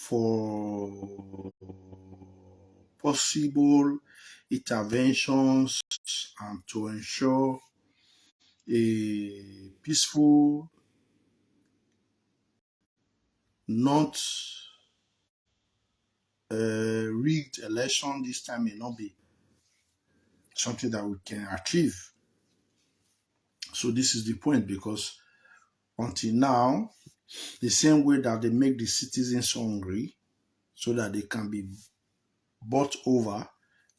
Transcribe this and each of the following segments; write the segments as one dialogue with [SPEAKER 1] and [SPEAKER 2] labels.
[SPEAKER 1] for possible interventions and to ensure a peaceful, not rigged election this time may not be something that we can achieve. So this is the point, because until now, the same way that they make the citizens hungry so that they can be bought over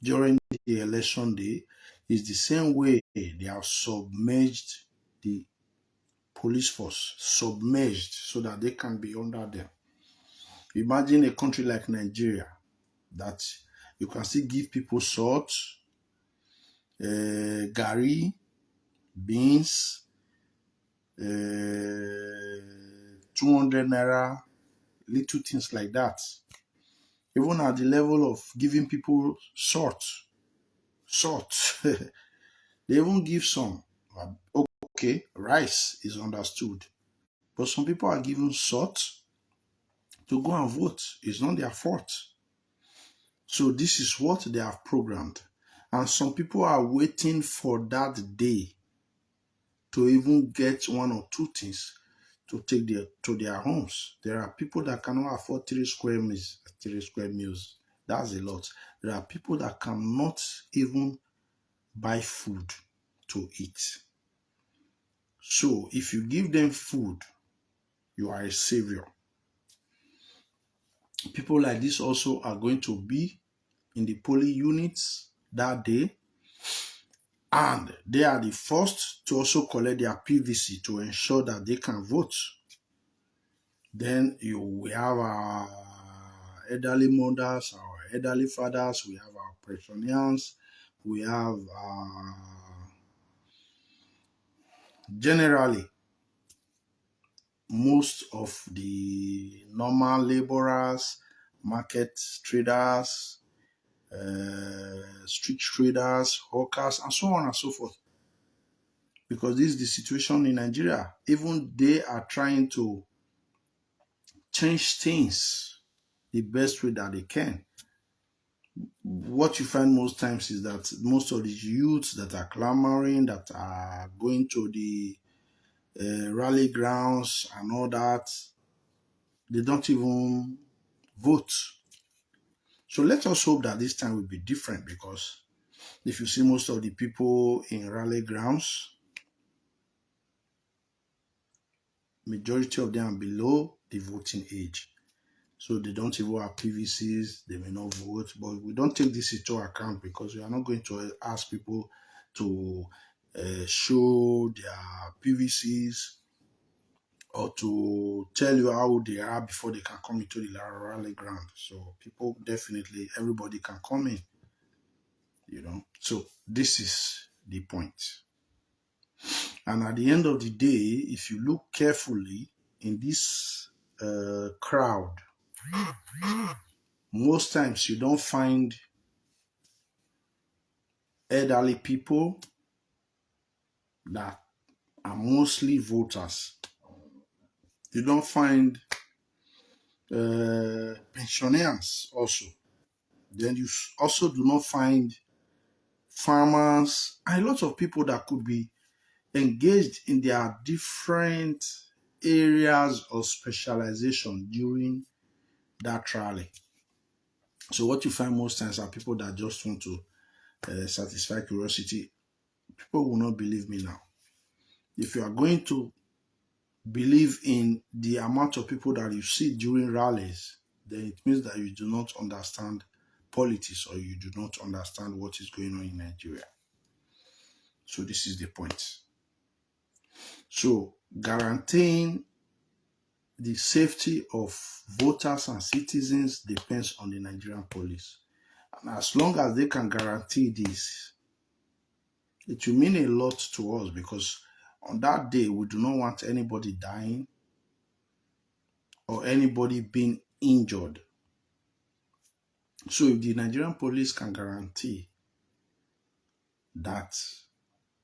[SPEAKER 1] during the election day is the same way they have submerged the police force, submerged so that they can be under them. Imagine a country like Nigeria that you can still give people salt, gari, beans, 200 naira, little things like that. Even at the level of giving people salt, they even give some. Okay, rice is understood. But some people are given salt to go and vote. It's not their fault. So this is what they have programmed. And some people are waiting for that day to even get one or two things to take to their homes. There are people that cannot afford 3 square meals. That's a lot. There are people that cannot even buy food to eat. So if you give them food, you are a savior. People like this also are going to be in the polling units that day, and they are the first to also collect their PVC to ensure that they can vote. Then we have our elderly mothers, our elderly fathers, we have our pensioners, we have generally most of the normal laborers, market traders, street traders, hawkers, and so on and so forth. Because this is the situation in Nigeria. Even they are trying to change things the best way that they can. What you find most times is that most of the youths that are clamoring, that are going to the rally grounds and all that, they don't even vote. So let us hope that this time will be different, because if you see most of the people in rally grounds, majority of them are below the voting age. So they don't even have PVCs, they may not vote, but we don't take this into account because we are not going to ask people to show their PVCs or to tell you how they are before they can come into the rally ground. So people definitely, everybody can come in. So this is the point. And at the end of the day, if you look carefully in this crowd, most times you don't find elderly people that are mostly voters. You don't find pensioners also. Then you also do not find farmers and a lot of people that could be engaged in their different areas of specialization during that rally. So what you find most times are people that just want to satisfy curiosity. People will not believe me now. If you are going to believe in the amount of people that you see during rallies, then it means that you do not understand politics or you do not understand what is going on in Nigeria. So this is the point. So guaranteeing the safety of voters and citizens depends on the Nigerian police. And as long as they can guarantee this, it will mean a lot to us, because on that day, we do not want anybody dying or anybody being injured. So if the Nigerian police can guarantee that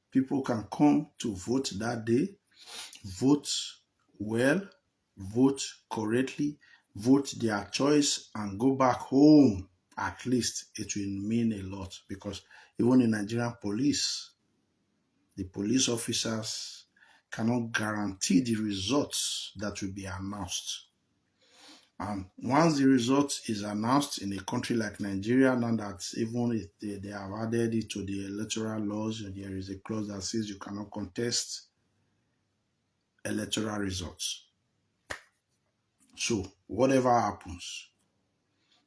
[SPEAKER 1] people can come to vote that day, vote well, vote correctly, vote their choice and go back home, at least it will mean a lot, because even in Nigerian police, the police officers cannot guarantee the results that will be announced. And once the result is announced in a country like Nigeria, now that even if they have added it to the electoral laws, there is a clause that says you cannot contest electoral results. So whatever happens,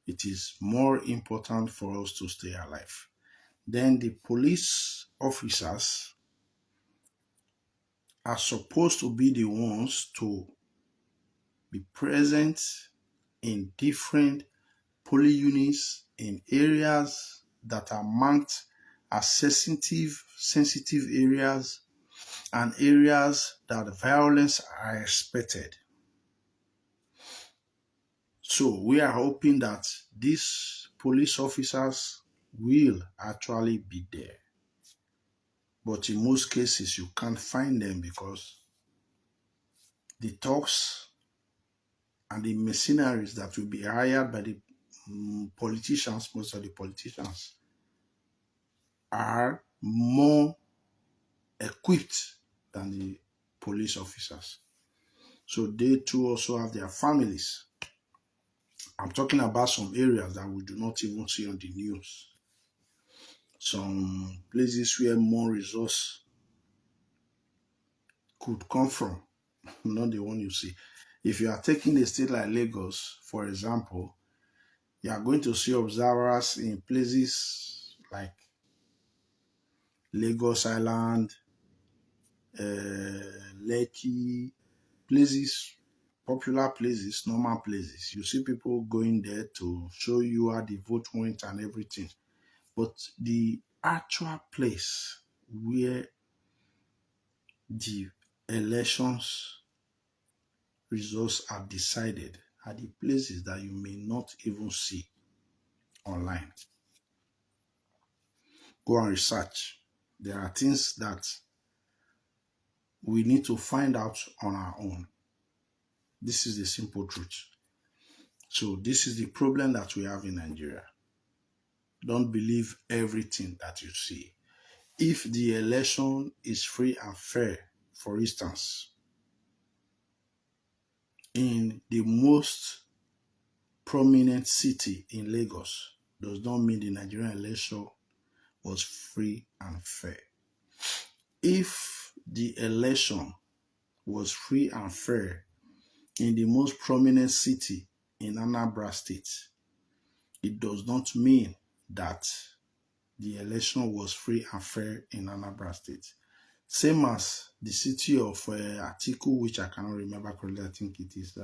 [SPEAKER 1] it is more important for us to stay alive. Then the police officers are supposed to be the ones to be present in different police units in areas that are marked as sensitive areas and areas that violence are expected. So we are hoping that these police officers will actually be there. But in most cases, you can't find them because the talks and the mercenaries that will be hired by the politicians, most of the politicians, are more equipped than the police officers. So they too also have their families. I'm talking about some areas that we do not even see on the news. Some places where more resource could come from, not the one you see. If you are taking a state like Lagos, for example, you are going to see observers in places like Lagos Island, Lekki, places, popular places, normal places. You see people going there to show you how the vote went and everything. But the actual place where the elections results are decided are the places that you may not even see online. Go and research. There are things that we need to find out on our own. This is the simple truth. So this is the problem that we have in Nigeria. Don't believe everything that you see. If the election is free and fair, for instance, in the most prominent city in Lagos, does not mean the Nigerian election was free and fair. If the election was free and fair in the most prominent city in Anambra State, it does not mean that the election was free and fair in Anambra State. Same as the city of Atiku, which I cannot remember correctly. I think it is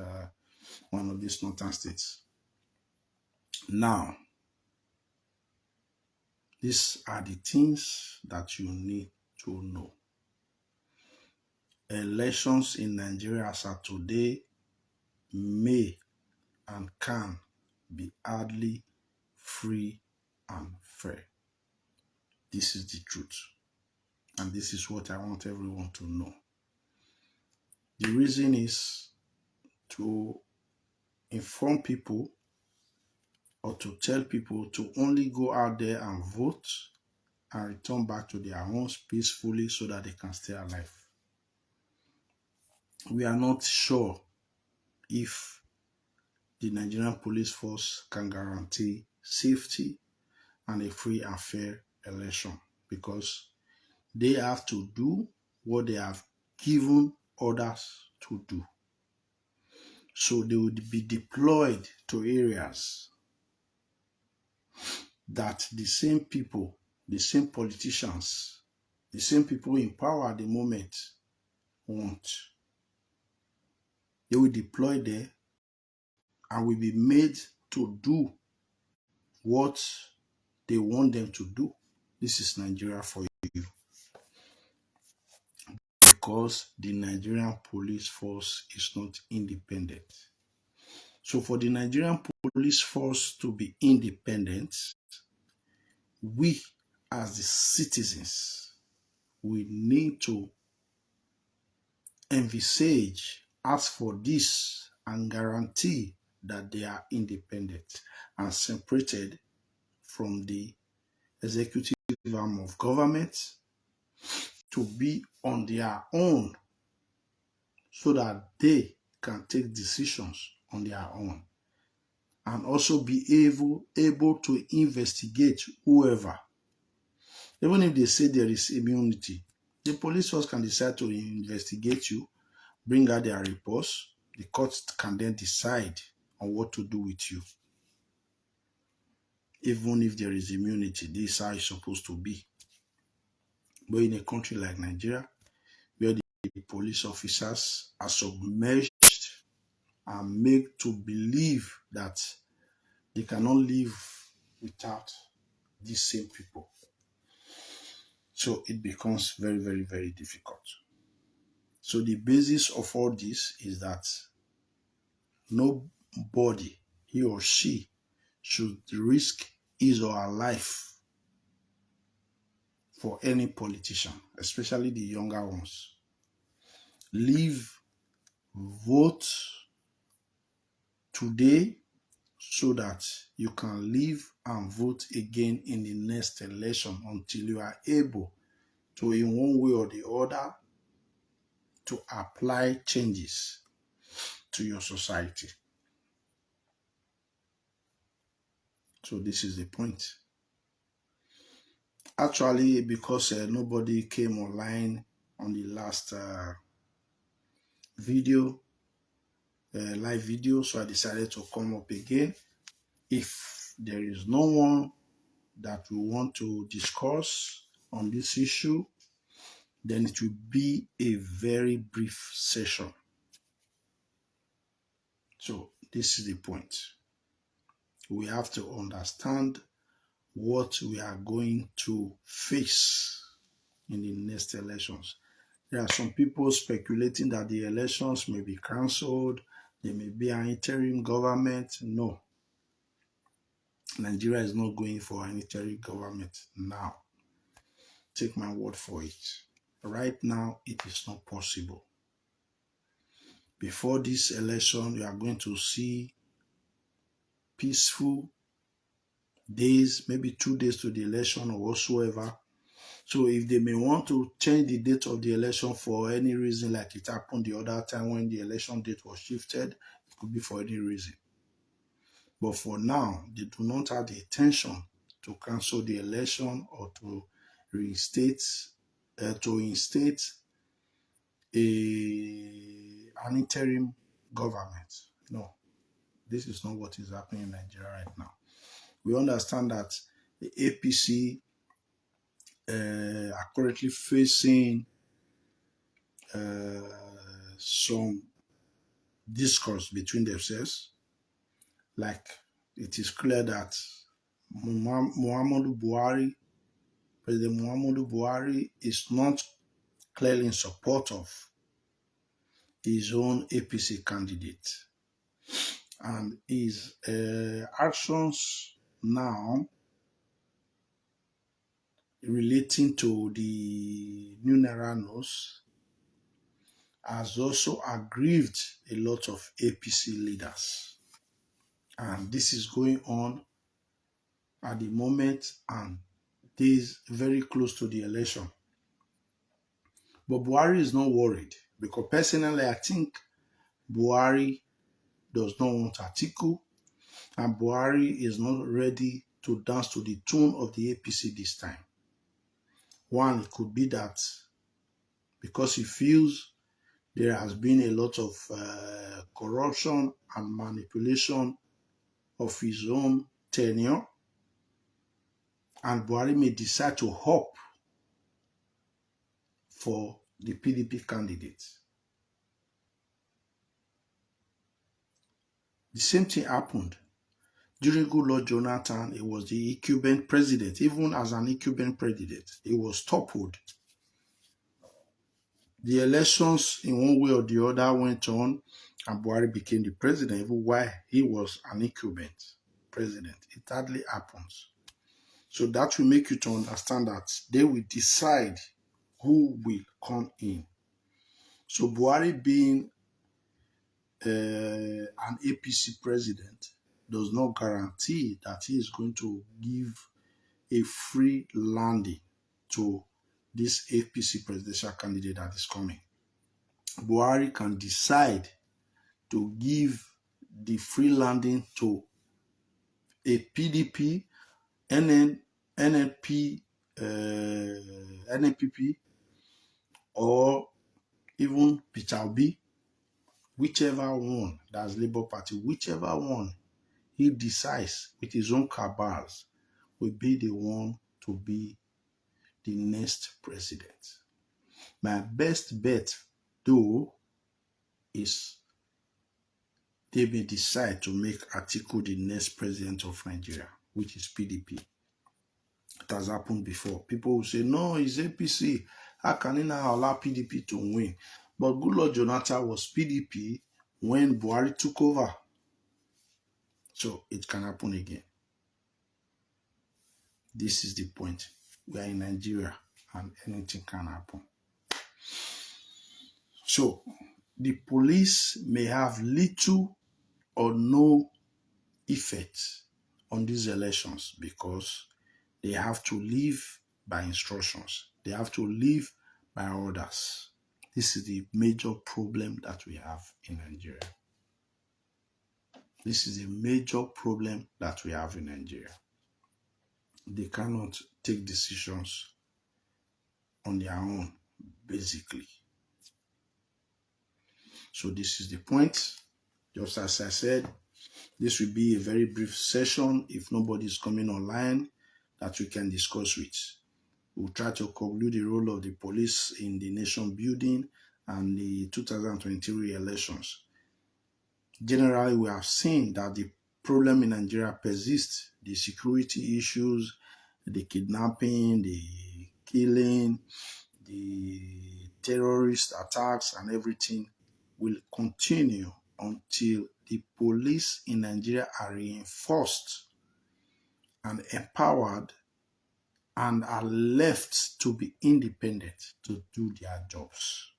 [SPEAKER 1] one of these northern states. Now, these are the things that you need to know. Elections in Nigeria as of today may and can be hardly free and fair. This is the truth. And this is what I want everyone to know. The reason is to inform people or to tell people to only go out there and vote and return back to their homes peacefully so that they can stay alive. We are not sure if the Nigerian police force can guarantee safety and a free and fair election because they have to do what they have given others to do. So they would be deployed to areas that the same people, the same politicians, the same people in power at the moment want. They will deploy there and will be made to do what they want them to do. This is Nigeria for you. Because the Nigerian police force is not independent. So for the Nigerian police force to be independent, we as the citizens, we need to envisage, ask for this, and guarantee that they are independent and separated from the executive arm of government to be on their own so that they can take decisions on their own and also be able to investigate whoever. Even if they say there is immunity, the police force can decide to investigate you, bring out their reports. The court can then decide on what to do with you. Even if there is immunity, this is how it's supposed to be. But in a country like Nigeria, where the police officers are submerged and made to believe that they cannot live without these same people. So it becomes very, very, very difficult. So the basis of all this is that nobody, he or she, should risk his or her life for any politician, especially the younger ones. Leave, vote today so that you can live and vote again in the next election until you are able to, in one way or the other, to apply changes to your society. So this is the point. Actually, because nobody came online on the last live video, so I decided to come up again. If there is no one that we want to discuss on this issue, then it will be a very brief session. So this is the point. We have to understand what we are going to face in the next elections. There are some people speculating that the elections may be cancelled, there may be an interim government. No, Nigeria is not going for an interim government now. Take my word for it. Right now, it is not possible. Before this election, you are going to see peaceful days, maybe 2 days to the election or whatsoever. So if they may want to change the date of the election for any reason, like it happened the other time when the election date was shifted, it could be for any reason. But for now, they do not have the intention to cancel the election or to instate an interim government. No, this is not what is happening in Nigeria right now. We understand that the APC are currently facing some discourse between themselves. Like it is clear that President Muhammadu Buhari is not clearly in support of his own APC candidate. And his actions now relating to the new Nigerians has also aggrieved a lot of APC leaders. And this is going on at the moment and days very close to the election. But Buhari is not worried because personally I think Buhari does not want Atiku and Buhari is not ready to dance to the tune of the APC this time. One, it could be that because he feels there has been a lot of corruption and manipulation of his own tenure, and Buhari may decide to opt for the PDP candidate. The same thing happened during Goodluck Jonathan. He was the incumbent president. Even as an incumbent president, he was toppled. The elections in one way or the other went on and Buhari became the president even while he was an incumbent president. It hardly happens. So that will make you to understand that they will decide who will come in. So Buhari being an APC president does not guarantee that he is going to give a free landing to this APC presidential candidate that is coming. Buhari can decide to give the free landing to a PDP, NNP, NNPP, or even Peter Obi, whichever one, that's Labour Party, whichever one he decides with his own cabals will be the one to be the next president. My best bet, though, is they may decide to make Atiku the next president of Nigeria, which is PDP. It has happened before. People will say, no, it's APC. How can he now allow PDP to win? But Goodluck Jonathan was PDP when Buhari took over. So it can happen again. This is the point. We are in Nigeria and anything can happen. So the police may have little or no effect on these elections because they have to live by instructions. They have to live by orders. This is the major problem that we have in Nigeria. This is a major problem that we have in Nigeria. They cannot take decisions on their own, basically. So this is the point. Just as I said, this will be a very brief session if nobody is coming online that we can discuss with. We'll try to conclude the role of the police in the nation building and the 2023 elections. Generally, we have seen that the problem in Nigeria persists. The security issues, the kidnapping, the killing, the terrorist attacks and everything will continue until the police in Nigeria are reinforced and empowered and are left to be independent to do their jobs.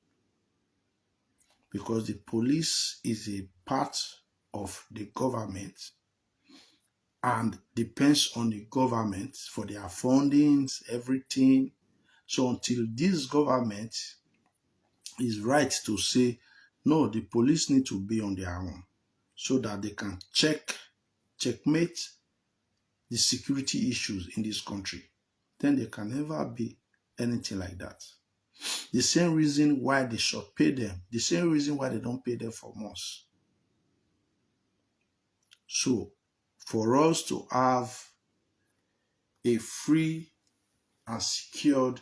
[SPEAKER 1] Because the police is a part of the government and depends on the government for their fundings, everything. So until this government is right to say, no, the police need to be on their own so that they can checkmate the security issues in this country, then there can never be anything like that. The same reason why they should pay them, the same reason why they don't pay them for months. So, for us to have a free and secured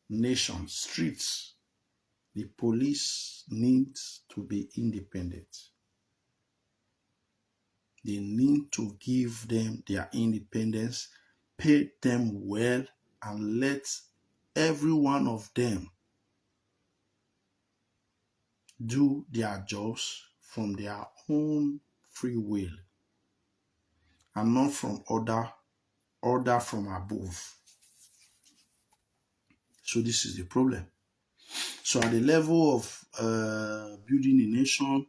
[SPEAKER 1] nation, streets, the police needs to be independent. They need to give them their independence, pay them well, and let every one of them do their jobs from their own free will and not from order from above. So this is the problem. So at the level of building a nation,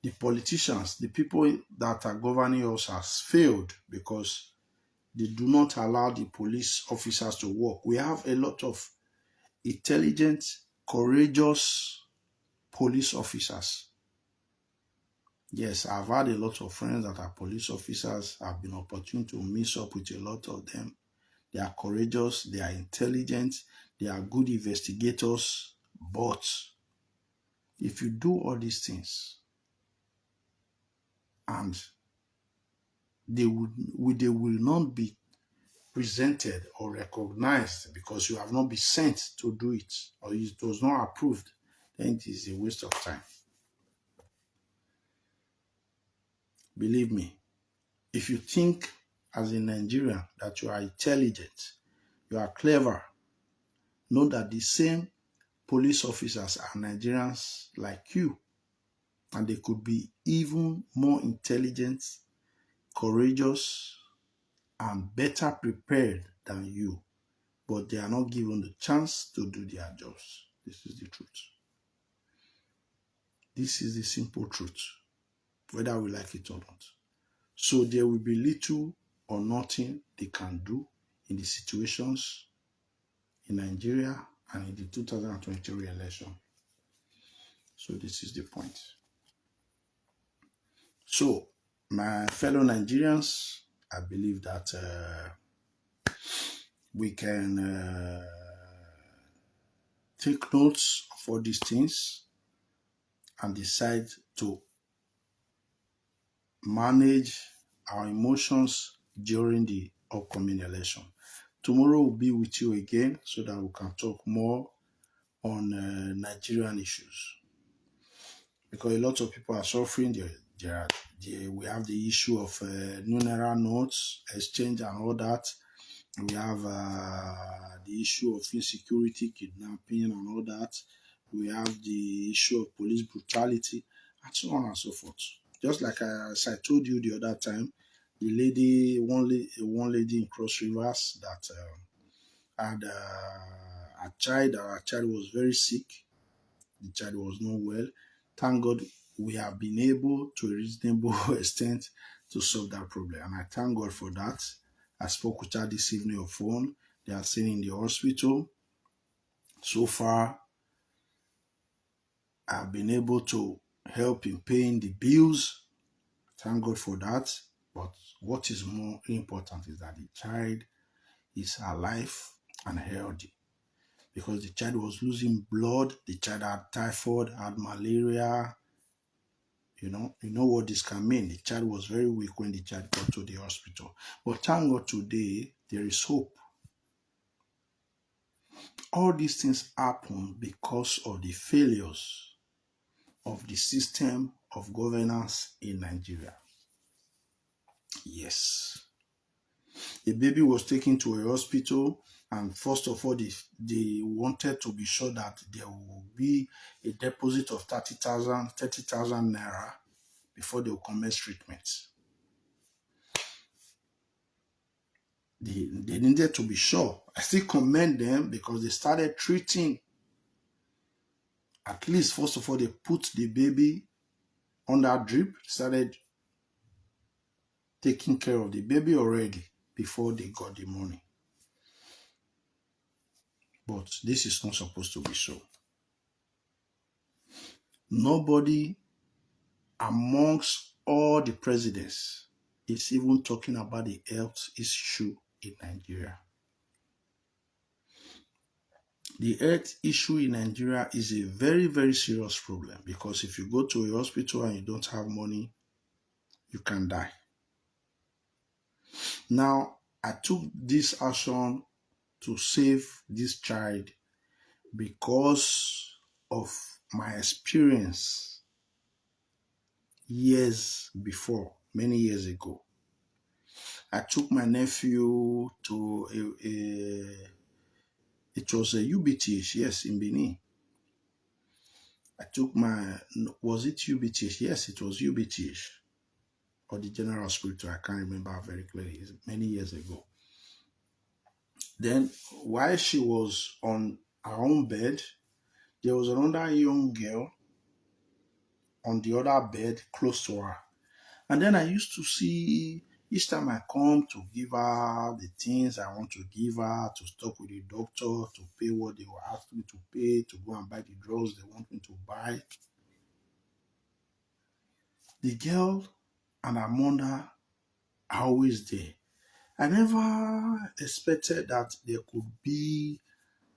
[SPEAKER 1] the politicians, the people that are governing us has failed because they do not allow the police officers to work. We have a lot of intelligent, courageous police officers. Yes, I've had a lot of friends that are police officers. I've been opportune to mix up with a lot of them. They are courageous, they are intelligent, they are good investigators. But if you do all these things and they will not be presented or recognized because you have not been sent to do it or it was not approved, then it is a waste of time. Believe me, if you think as a Nigerian that you are intelligent, you are clever, know that the same police officers are Nigerians like you, and they could be even more intelligent, courageous, and better prepared than you, but they are not given the chance to do their jobs. This is the truth. This is the simple truth, whether we like it or not. So there will be little or nothing they can do in the situations in Nigeria and in the 2023 election. So this is the point. So, my fellow Nigerians, I believe that we can take notes of all these things and decide to manage our emotions during the upcoming election. Tomorrow will be with you again so that we can talk more on Nigerian issues, because a lot of people are suffering. We have the issue of new naira notes, exchange, and all that. We have the issue of insecurity, kidnapping, and all that. We have the issue of police brutality, and so on and so forth. Just like as I told you the other time, one lady in Cross Rivers that had a child. Our child was very sick. The child was not well. Thank God we have been able to a reasonable extent to solve that problem. And I thank God for that. I spoke with her this evening on phone. They are staying in the hospital. So far, I've been able to help in paying the bills. Thank God for that. But what is more important is that the child is alive and healthy. Because the child was losing blood, the child had typhoid, had malaria. You know what this can mean. The child was very weak when the child got to the hospital. But thank God today, there is hope. All these things happen because of the failures of the system of governance in Nigeria. Yes. A baby was taken to a hospital, and first of all, they wanted to be sure that there will be a deposit of 30,000 naira before they will commence treatment. They needed to be sure. I still commend them because they started treating. At least, first of all, they put the baby under drip, started taking care of the baby already before they got the money. But this is not supposed to be so. Nobody amongst all the presidents is even talking about the health issue in Nigeria. The health issue in Nigeria is a very, very serious problem, because if you go to a hospital and you don't have money, you can die. Now, I took this action to save this child because of my experience years before, many years ago. I took my nephew to it was a UBTH, yes, in Benin. Was it UBTH? Yes, it was UBTH, or the General Hospital. I can't remember very clearly. It's many years ago. Then, while she was on her own bed, there was another young girl on the other bed close to her. And then I used to see, each time I come to give her the things I want to give her, to talk with the doctor, to pay what they will ask me to pay, to go and buy the drugs they want me to buy, the girl and her mother are always there. I never expected that there could be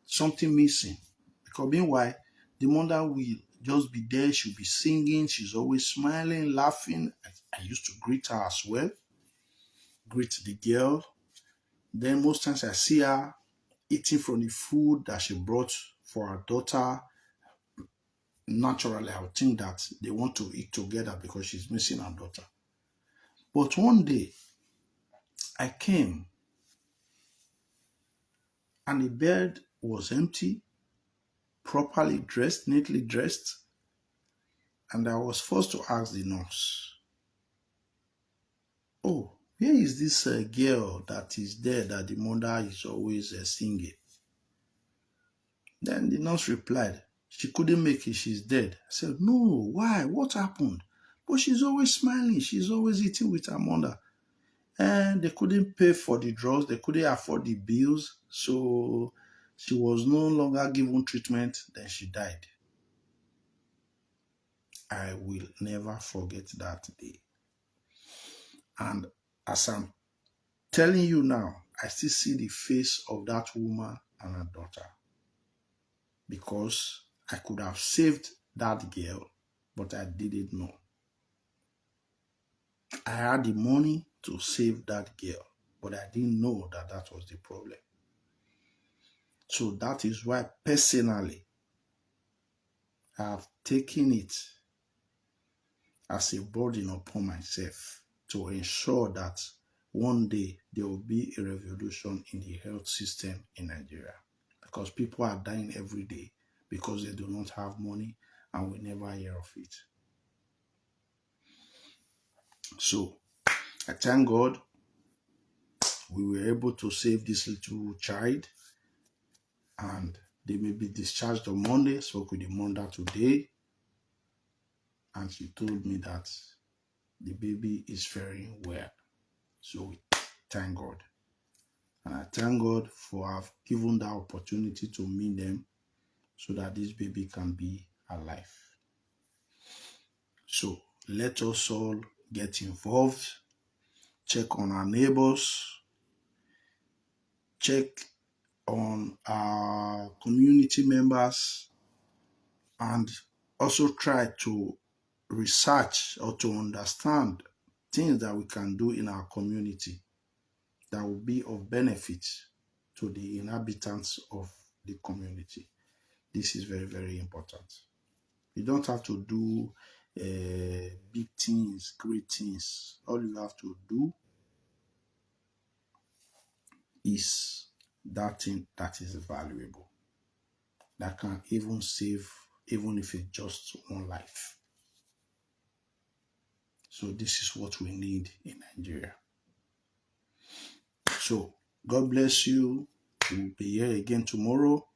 [SPEAKER 1] something missing, because meanwhile, the mother will just be there. She'll be singing. She's always smiling, laughing. I used to greet her as well, greet the girl. Then most times I see her eating from the food that she brought for her daughter. Naturally, I would think that they want to eat together because she's missing her daughter. But one day, I came and the bed was empty, properly dressed, neatly dressed, and I was forced to ask the nurse, "Oh, where is this girl that is there that the mother is always singing?" Then the nurse replied, She couldn't make it. She's dead. I said, no, why? What happened? But she's always smiling. She's always eating with her mother. And they couldn't pay for the drugs. They couldn't afford the bills. So she was no longer given treatment. Then she died. I will never forget that day. And as I'm telling you now, I still see the face of that woman and her daughter. Because I could have saved that girl, but I didn't know. I had the money to save that girl, but I didn't know that that was the problem. So that is why personally, I have taken it as a burden upon myself to ensure that one day there will be a revolution in the health system in Nigeria. Because people are dying every day because they do not have money and we never hear of it. So I thank God we were able to save this little child, and they may be discharged on Monday. Spoke with the mother today, and she told me that the baby is very well. So we thank God. And I thank God for have given that opportunity to meet them so that this baby can be alive. So let us all get involved, check on our neighbors, check on our community members, and also try to research or to understand things that we can do in our community that will be of benefit to the inhabitants of the community. This is very, very important. You don't have to do big things, great things. All you have to do is that thing that is valuable, that can even save, even if it's just one life. So this is what we need in Nigeria. So God bless you. We'll be here again tomorrow,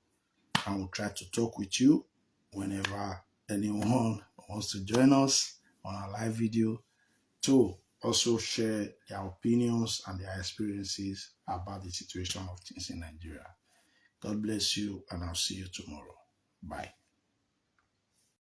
[SPEAKER 1] and we'll try to talk with you whenever anyone wants to join us on our live video to also share their opinions and their experiences about the situation of things in Nigeria. God bless you, and I'll see you tomorrow. Bye.